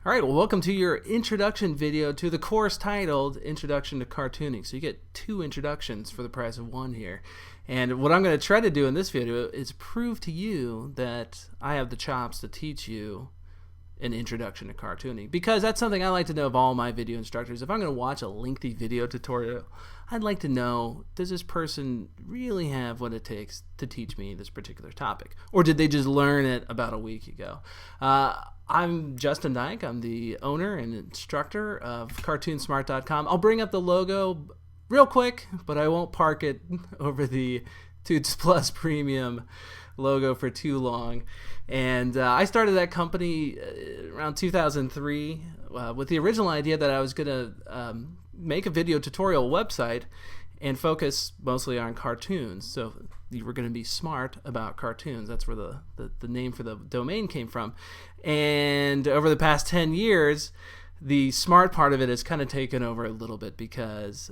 All right, well, welcome to your introduction video to the course titled Introduction to Cartooning. So you get two introductions for the price of one here. And what I'm going to try to do in this video is prove to you that I have the chops to teach you an introduction to cartooning, because that's something I like to know of all my video instructors. If I'm going to watch a lengthy video tutorial, I'd like to know, does this person really have what it takes to teach me this particular topic? Or did they just learn it about a week ago? I'm Justin Dyke. I'm the owner and instructor of CartoonSmart.com. I'll bring up the logo real quick, but I won't park it over the Toots Plus Premium logo for too long. And I started that company around 2003 with the original idea that I was going to make a video tutorial website and focus mostly on cartoons. So you were going to be smart about cartoons. That's where the name for the domain came from. And over the past 10 years, the smart part of it has kind of taken over a little bit, because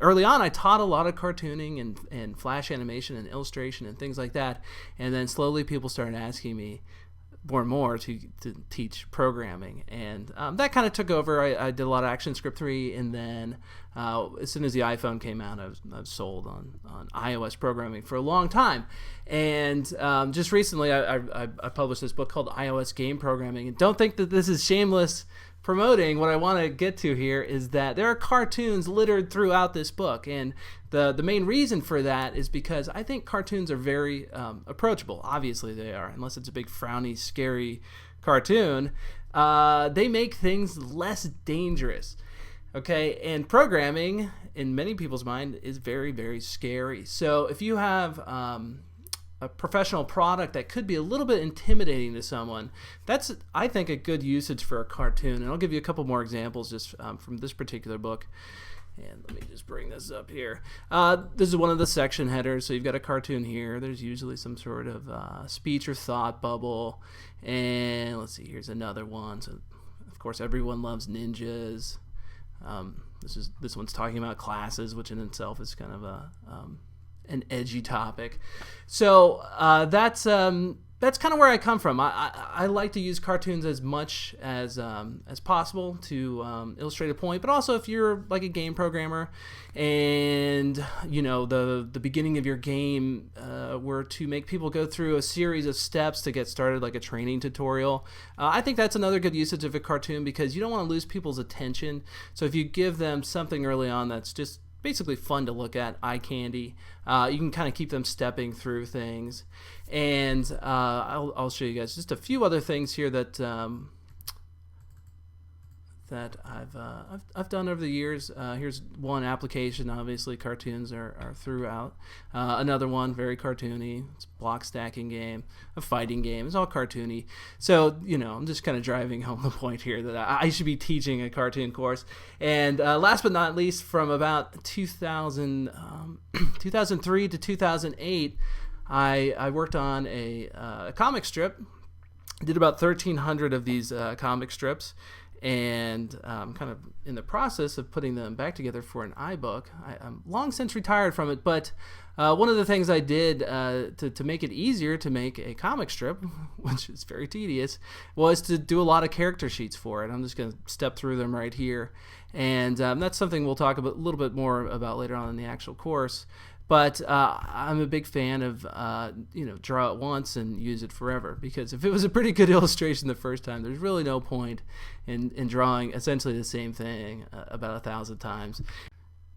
early on I taught a lot of cartooning and flash animation and illustration and things like that, and then slowly people started asking me more and more to teach programming, and that kind of took over. I did a lot of ActionScript 3, and then as soon as the iPhone came out, I was sold on iOS programming for a long time. And just recently I published this book called iOS Game Programming. And don't think that this is shameless promoting. What I want to get to here is that there are cartoons littered throughout this book, and the main reason for that is because I think cartoons are very approachable. Obviously they are, unless it's a big frowny scary cartoon. They make things less dangerous. Okay, and programming, in many people's mind, is very, very scary. So if you have a professional product that could be a little bit intimidating to someone, that's, I think, a good usage for a cartoon. And I'll give you a couple more examples just from this particular book. And let me just bring this up here. This is one of the section headers. So you've got a cartoon here. There's usually some sort of speech or thought bubble. And let's see, here's another one. So, of course, everyone loves ninjas. This one's talking about classes, which in itself is kind of an edgy topic. So that's kind of where I come from. I like to use cartoons as much as possible to illustrate a point, but also if you're like a game programmer and you know the beginning of your game were to make people go through a series of steps to get started, like a training tutorial, I think that's another good usage of a cartoon, because you don't want to lose people's attention. So if you give them something early on that's just basically fun to look at, eye candy, you can kind of keep them stepping through things. And I'll show you guys just a few other things here that I've done over the years. Here's one application. Obviously cartoons are throughout. Another one, very cartoony. It's a block stacking game, a fighting game. It's all cartoony. So, you know, I'm just kind of driving home the point here that I should be teaching a cartoon course. And last but not least, from about 2003 to 2008, I worked on a comic strip. Did about 1,300 of these comic strips, and kind of in the process of putting them back together for an iBook. I'm long since retired from it, but one of the things I did to make it easier to make a comic strip, which is very tedious, was to do a lot of character sheets for it. I'm just going to step through them right here, and that's something we'll talk a little bit more about later on in the actual course. But I'm a big fan of, draw it once and use it forever, because if it was a pretty good illustration the first time, there's really no point in drawing essentially the same thing about 1,000 times. And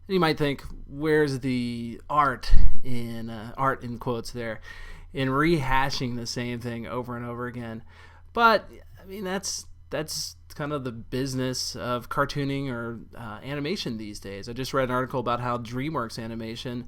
you might think, where's the art in quotes there, in rehashing the same thing over and over again? But, I mean, that's kind of the business of cartooning or animation these days. I just read an article about how DreamWorks Animation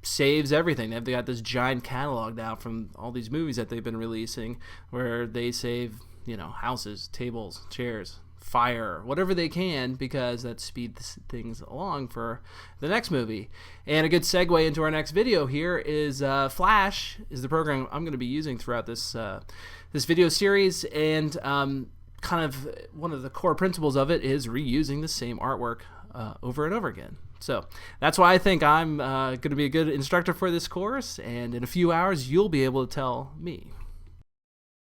saves everything. They've got this giant catalog now from all these movies that they've been releasing, where they save, houses, tables, chairs, fire, whatever they can, because that speeds things along for the next movie. And a good segue into our next video here is Flash is the program I'm going to be using throughout this video series, and kind of one of the core principles of it is reusing the same artwork over and over again. So that's why I think I'm going to be a good instructor for this course, and in a few hours you'll be able to tell me.